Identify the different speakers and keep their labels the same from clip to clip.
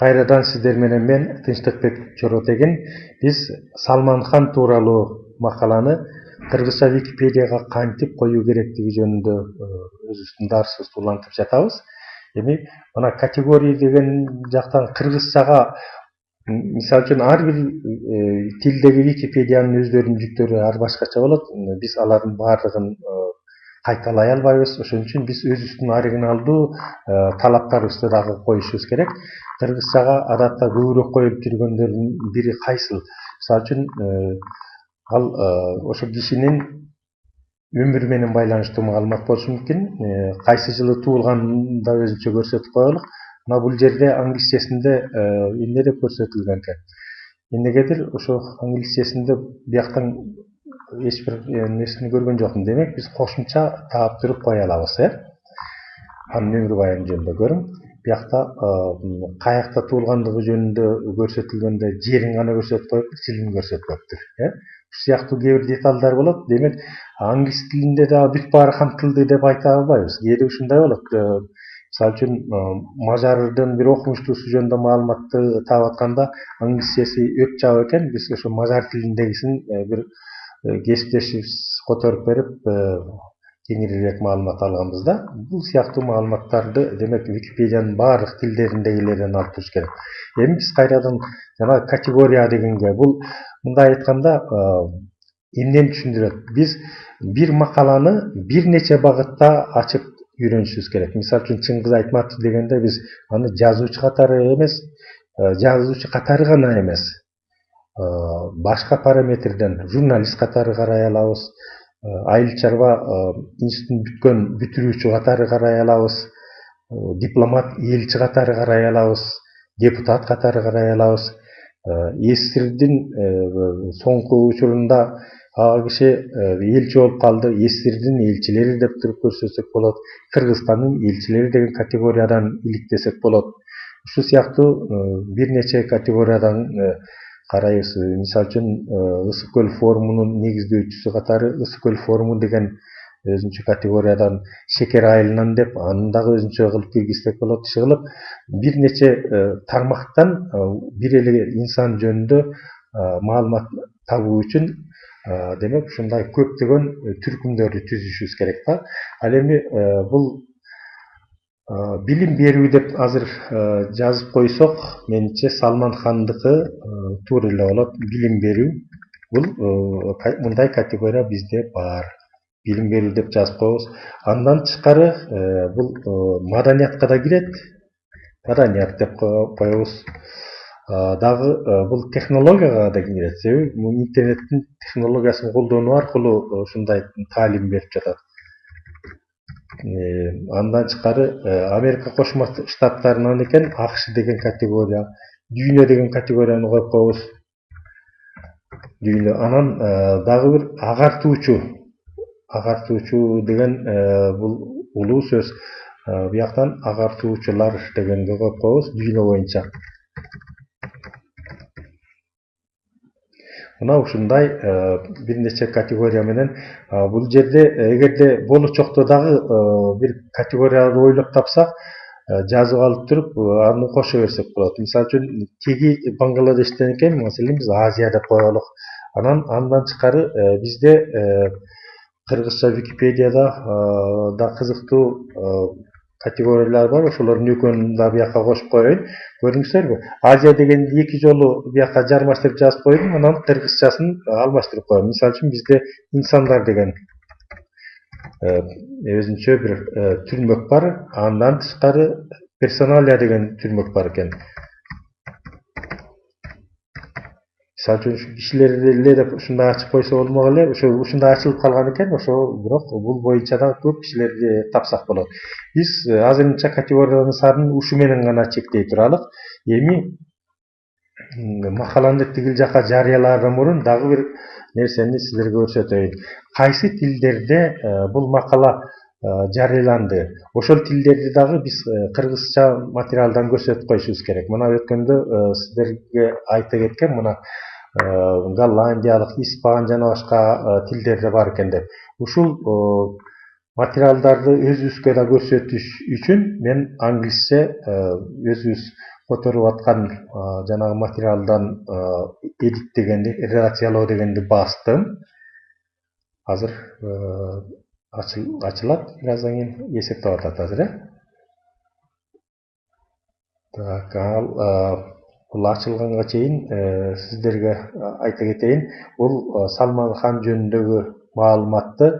Speaker 1: Кайрадан сиздер менен мен Тынчтыкбек Жоротеген. Биз Салман хан тууралуу макаланы кыргызча Википедияга кантип коюу керектиги жөнүндө өзүбүздүн дарысыбызды улантып жатабыз. Эми мына категория деген жактан кыргызчага мисалы үчүн ар бир тилдеги Википедиянын өздөрүнүн жүктөрү ар башкача болот. Биз алардын баардыгын кайталай албайбыз. Ошон үчүн биз өзүбүздүн оригиналдуу талаптарыбызды дагы коюшубуз керек. Кыргызчага адатта көбүрөөк коюлуп жүргөндөрдүн бири кайсыл? Мисалы үчүн ал ошо кишинин өмүрү менен байланыштуу маалымат болушу мүмкүн. Кайсы жылы туулганын да өзүнчө көрсөтүп коелук. Мына бул жерде англисчесинде эмне деп көрсөтүлгөн экен? Эмнегедир ошо англисчесинде бияктан эч бир нерсени көргөн жокмун. Демек биз кошумча таап туруп кое алабыз, анын өмүр баянын жөнүндө көрүң. Биякта каякта туулгандыгы жөнүндө көрсөтүлгөндө жерин гана көрсөтүп коюп, жылын көрсөтпөптүр. Ушул сыяктуу кээ бир деталдар болот. Демек англис тилинде да бүт баары камтылды деп айта албайбыз. Кээде ушундай болот. Мисалы үчүн мажардын бир окумуштуусу жөнүндө маалыматты таап атканда англисчеси өп жабы экен. Биз ошо мажар тилиндегисин бир кесиптешибиз которуп берип кеңирээк маалымат алганбыз да. Бул сыяктуу маалыматтарды демек Википедиянын баардык тилдериндегилерден алып туруш керек. Эми биз кайрадан жана категория дегенге бул мындай айтканда эмнени түшүндүрөт? Биз бир макаланы бир нече багытта ачып үйрөнүшүбүз керек. Мисалы үчүн Чыңгыз Айтматов дегенде биз аны жазуучу катары эмес, жазуучу катары гана эмес, башка параметрден журналист катары карай алабыз. Айыл чарба институтун бүткөн бүтүрүүчү катары карай алабыз, дипломат, элчи катары карай алабыз, депутат катары карай алабыз. СССРдин соңку учурунда ага киши элчи болуп калды, СССРдин элчилери деп туруп көрсөтсөк болот, Кыргызстандын элчилери деген категориядан иликтесек болот. Ушул сыяктуу бир нече категориядан карайбыз. Мисалы үчүн Ысык көл форумунун негиздөөчүсү катары Ысык көл форуму деген өзүнчө категориядан Шекер айылынан деп аны дагы өзүнчө кылып киргизсек болот. Иши кылып бир нече тармактан бир эле инсан жөнүндө маалымат табуу үчүн демек ушундай көптөгөн түркүмдөрдү түзүшүбүз керек да. Ал эми бул билим берүү деп азыр жазып койсок, менимче Салман хандыкы туура эле болот. Билим берүү бул мындай категория бизде бар. Билим берүү деп жазып коебуз. Андан тышкары бул маданиятка да кирет. Маданият деп коебуз. Дагы бул технологияга да кирет. Себеби интернеттин технологиясын колдонуу аркылуу ушундай таалим берип жатат. Андан тышкары Америка Кошмо Штаттарынан экен АКШ деген категория, дүйнө деген категорияны коюп коебуз. Дүйнө. Анан дагы бир агартуучу деген бул улуу сөз. Бияктан агартуучулар дегенге коюп коебуз дүйнө боюнча. Мына ушундай бир нече категория менен бул жерде эгерде болочокто дагы бир категорияларды ойлоп тапсак, жазып алып туруп аны кошо берсек болот. Мисалы үчүн теги Бангладештен экен, маселен биз Азия деп коелук. Андан тышкары бизде кыргызча Википедияда да кызыктуу категориялар бар. Ошолордун экөөнүн да бияка кошуп коеюн. Көрдүңүздөрбү? Азия дегенди эки жолу бияка жармаштырып жазып койдум, анан кыргызчасын алмаштырып коем. Мисалы үчүн бизде инсандар деген өзүнчө бир түрмөк бар. Андан тышкары персоналия деген түрмөк бар экен. Мисалы үчүн кишилер эле деп ушундай ачып койсо болмок эле. Ушундай ачылып калган экен, ошо бирок бул боюнча да көп кишилерди тапсак болот. Биз азырынча категориялардын санын ушу менен гана чектей туралык. Эми макаланы тигил жака жарыялаардан мурун дагы бир нерсени силерге көрсөтөйүн. Кайсы тилдерде бул макала жарыяланды? Ошол тилдерди дагы биз кыргызча материалдан көрсөтүп коюшубуз керек. Мына өткөндө сиздерге айта кеткем, мына голландиялык, испан жана башка тилдерде бар экен деп. Ушул материалдарды өзүбүзгө да көрсөтүш үчүн мен англисче өзүбүз которуп аткан жанагы материалдан эдиттегенди, редакциялоо дегенди бастым. Азыр ачылат, бираздан кийин эсептеп атат азыр, Так, бул ачылганга чейин сиздерге айта кетейин. Бул Салман хан жөнүндөгү маалыматты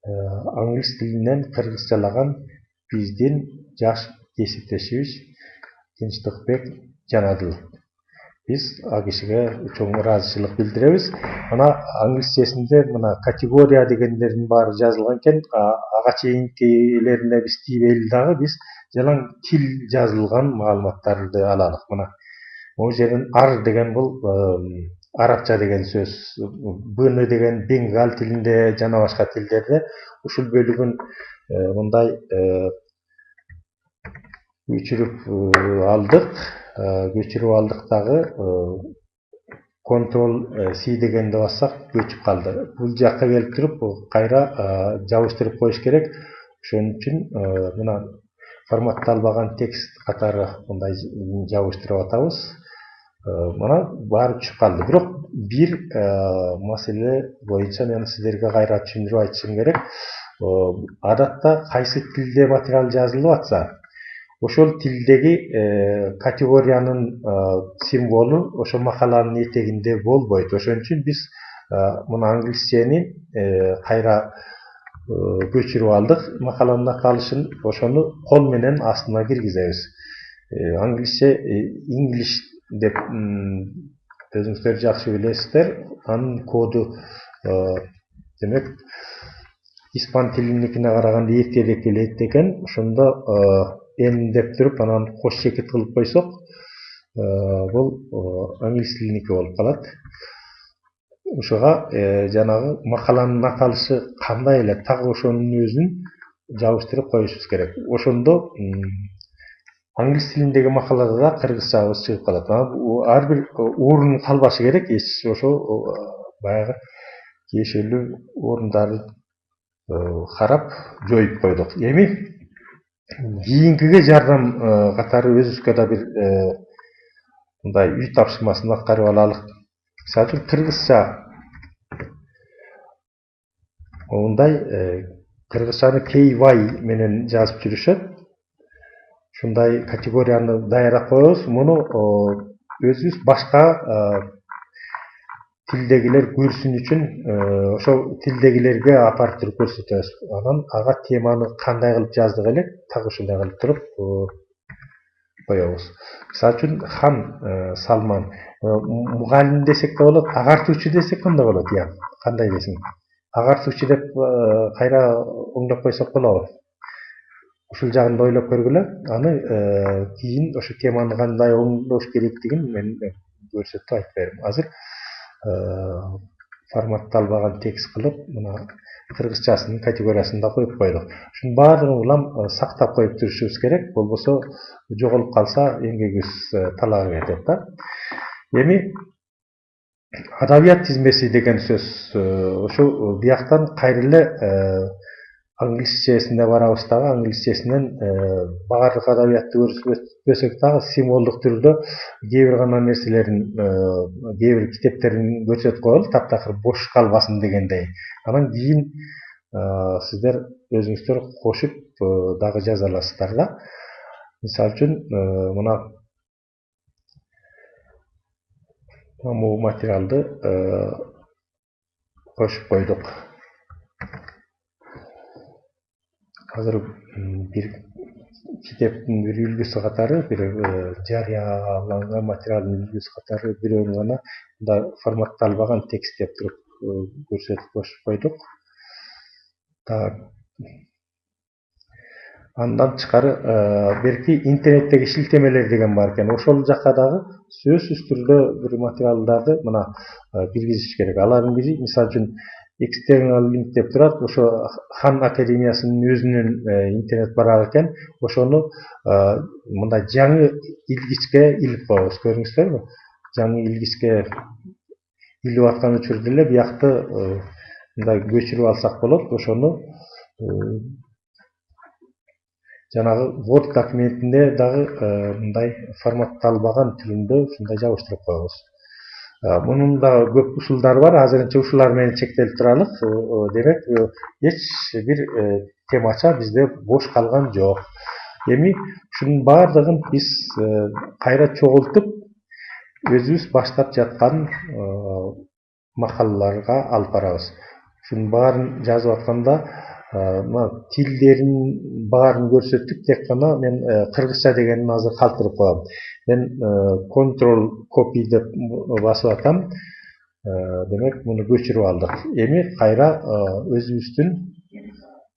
Speaker 1: англис тилинен кыргызчалаган биздин жаш кесиптешибиз Тынчтыкбек Жанадыл. Биз ал кишиге чоң ыраазычылык билдиребиз. Мына англисчесинде мына категория дегендердин баары жазылган экен. Ага чейинкилерине биз тийбейли дагы, биз жалаң тил жазылган маалыматтарды алалык. Мына могу жерден ар деген бул арабча деген сөз, быны деген бенгал тилинде жана башка тилдерде ушул бөлүгүн мындай көчүрүп алдык. Көчүрүп алдык дагы Ctrl C дегенди бассак көчүп калды. Бул жакка келип туруп кайра жабыштырып коюш керек. Ошон үчүн мына форматталбаган текст катары мындай жабыштырып атабыз. Мына баары түшүп калды. Бирок бир маселе боюнча мен сиздерге кайра түшүндүрүп айтышым керек. Адатта кайсы тилде материал жазылып атса, ошол тилдеги категориянын символу ошо макаланын этегинде болбойт. Ошон үчүн биз мына англисчени кайра көчүрүп алдык. Макаланын аталышын ошону кол менен астына киргизебиз. Англисче English деп өзүңүздөр жакшы билесиздер. Анын коду демек испан тилиникине караганда эртерээк келет экен. Ошондо N деп туруп анан кош чекит кылып койсок, бул англис тилиники болуп калат. Ошого жанагы макаланын аталышы кандай эле так ошонун өзүн жабыштырып коюшубуз керек. Ошондо англис тилиндеги макалада да кыргызчабыз чыгып калат. Ар бир орун калбашы керек. Ошо баягы тиешелүү орундарды карап жоюп койдук. Эми кийинкиге жардам катары өзүбүзгө да бир мындай үй тапшырмасын аткарып алалык. Мисалы үчүн кыргызча мындай кыргызчаны KY менен жазып жүрүшөт. Ушундай категорияны даярдап коебуз. Муну өзүбүз башка тилдегилер көрсүн үчүн ошол тилдегилерге апарып туруп көрсөтөбүз. Анан ага теманы кандай кылып жаздык элек, так ушундай кылып туруп коебуз. Мисалы үчүн хан Салман мугалим десек да болот, агартуучу десек кандай болот? Кандай десең? Агартуучу деп кайра оңдоп койсок болобу? Ушул жагын да ойлоп көргүлө. Аны кийин ошо теманы кандай оңдош керектигин мен көрсөтүп айтып берем. Азыр форматталбаган текст кылып, мына кыргызчасынын категориясын да коюп койдук. Ушунун баардыгын улам сактап коюп турушубуз керек. Болбосо жоголуп калса эмгегибиз талаага кетет да. Эми адабият тизмеси деген сөз. Ошо бияктан кайра эле англисчесине барабыз дагы. Англисчесинен баардык адабиятты көрсөтпөсөк дагы символдук түрдө кээ бир гана нерселерин, кээ бир китептерин көрсөтүп коелу, таптакыр бош калбасын дегендей. Анан кийин сиздер өзүңүздөр кошуп дагы жаза аласыздар да. Мисалы үчүн мына бул материалды кошуп койдук. Азыр бир китептин бир үлгүсү катары, бир жарыяланган материалдын үлгүсү катары бирөөнү гана мындай форматталбаган текст деп туруп көрсөтүп кошуп койдук. Андан тышкары берки интернеттеги шилтемелер деген бар экен. Ошол жакка дагы сөзсүз түрдө бир материалдарды мына киргизиш керек. Алардын бири мисалы үчүн external link деп турат. Ошо Хан академиясынын өзүнүн интернет барагы экен. Ошону мындай жаңы илгичке илип коебуз. Көрдүңүздөрбү? Жаңы илгичке илип аткан учурда эле биякты мындай көчүрүп алсак болот. Ошону жанагы Word документинде дагы мындай форматталбаган түрүндө ушундай жабыштырып коебуз. Мунун да көп усулдары бар. Азырынча ушулар менен чектелип туралык. Демек, эч бир темача бизде бош калган жок. Эми ушунун баардыгын биз кайра чогултуп, өзүбүз баштап жаткан макалаларга алып барабыз. Ушунун баарын жазып атканда, мына тилдерин баарын көрсөттүк. Тек гана мен кыргызча дегенин азыр калтырып коем. Мен control copy деп басып атам. Демек, муну көчүрүп алдык. Эми кайра өзүбүздүн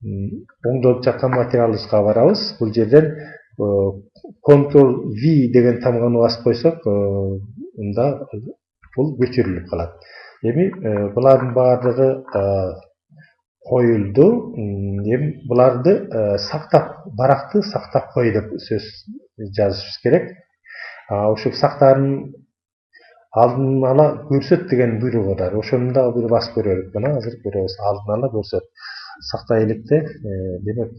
Speaker 1: оңдолуп жаткан материалыбызга барабыз. Бул жерден Ctrl V деген тамганы басып койсок, мында бул көчүрүлүп калат. Эми булардын баардыгы коюлду. Эми буларды сактап, баракты сактап кой деп сөз жазышыбыз керек. Ушул сактаарын алдын ала көрсөт деген буйругу бар. Ошону да бир басып көрөлүк. Мына азыр көрөбүз. Алдын ала көрсөт. Сактай электе, демек,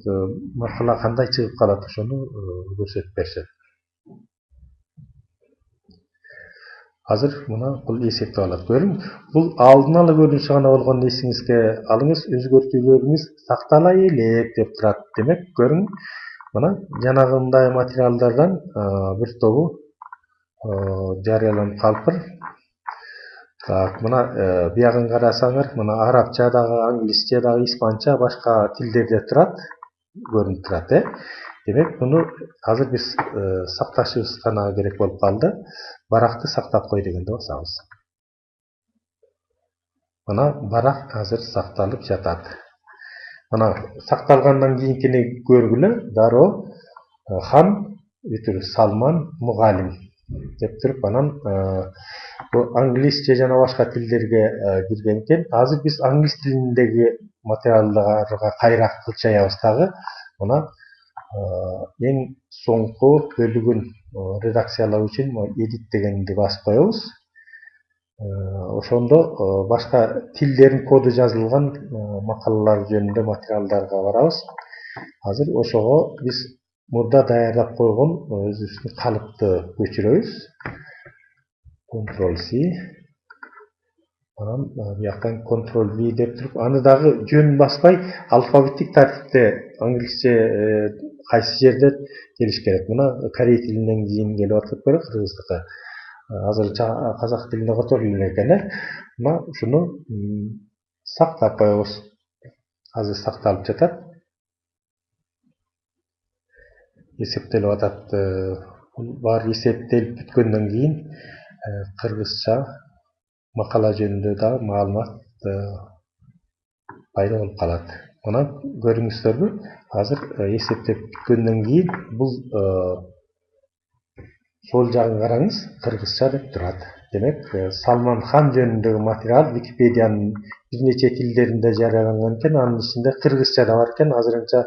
Speaker 1: макала кандай чыгып калат, ошону көрсөтүп беришет. Азыр мына бул эсептеп алат. Көрүң, бул алдын ала көрүнүшү гана болгону эсиңизге алыңыз. Өзгөртүүлөрүңүз сактала элек деп турат. Демек, көрүң, мына жанагындай материалдардан бир тобу жарыяланып калыптыр. Так, мына биягын карасаңар, мына арабча дагы, англисче дагы, испанча, башка тилдерде турат, көрүнүп турат. Демек, муну азыр биз сакташыбыз гана керек болуп калды. Баракты сактап кой дегенде басабыз. Мына барак азыр сакталып жатат. Мына сакталгандан кийинкини көргүлө. Дароо хан Салман мугалим деп туруп, анан бул англисче жана башка тилдерге кирген экен. Азыр биз англис тилиндеги материалдарга кайра кыл чаябыз дагы. Мына эң соңку бөлүгүн редакциялоо үчүн edit дегенди басып коебуз. Ошондо башка тилдердин коду жазылган макалалар жөнүндө материалдарга барабыз. Азыр ошого биз мурда даярдап койгон өзүбүздүн калыпты көчүрөбүз. Ctrl C. Анан бияктан Ctrl V деп туруп, аны дагы жөн баспай, алфавиттик тартипте англисче кайсы жерде келиш керек. Мына корей тилинен кийин келип атат көрөк, кыргыздыкы. Азырынча казак тилине которулуп эле экен. Мына ушуну сактап коебуз. Азыр сакталып жатат. Эсептелип атат. Бул баары эсептелип бүткөндөн кийин кыргызча макала жөнүндө да маалымат пайда болуп калат. Мына көрүңүздөрбү? Азыр эсептеп бүткөндөн кийин бул сол жагын караңыз, кыргызча деп турат. Демек, Салман хан жөнүндөгү материал Википедиянын бир нече тилдеринде жарыяланган экен. Анын ичинде кыргызча да бар экен. Азырынча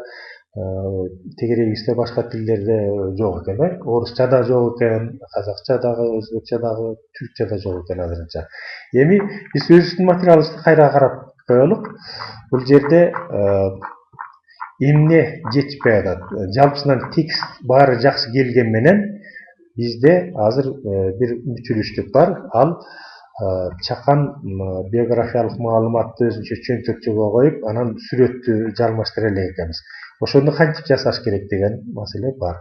Speaker 1: тегерегибизде башка тилдерде жок экен. Орусча да жок экен, казакча дагы, өзбекче дагы, түркчө да жок экен азырынча. Эми биз өзүбүздүн материалыбызды кайра карап коелук. Бул жерде эмне жетишпей атат? Жалпысынан текст баары жакшы келген менен бизде азыр бир мүчүлүштүк бар. Ал чакан биографиялык маалыматты өзүнчө чөнтөкчөгө коюп, анан сүрөттү жалмаштыра элек экенбиз. Ошону кантип жасаш керек деген маселе бар.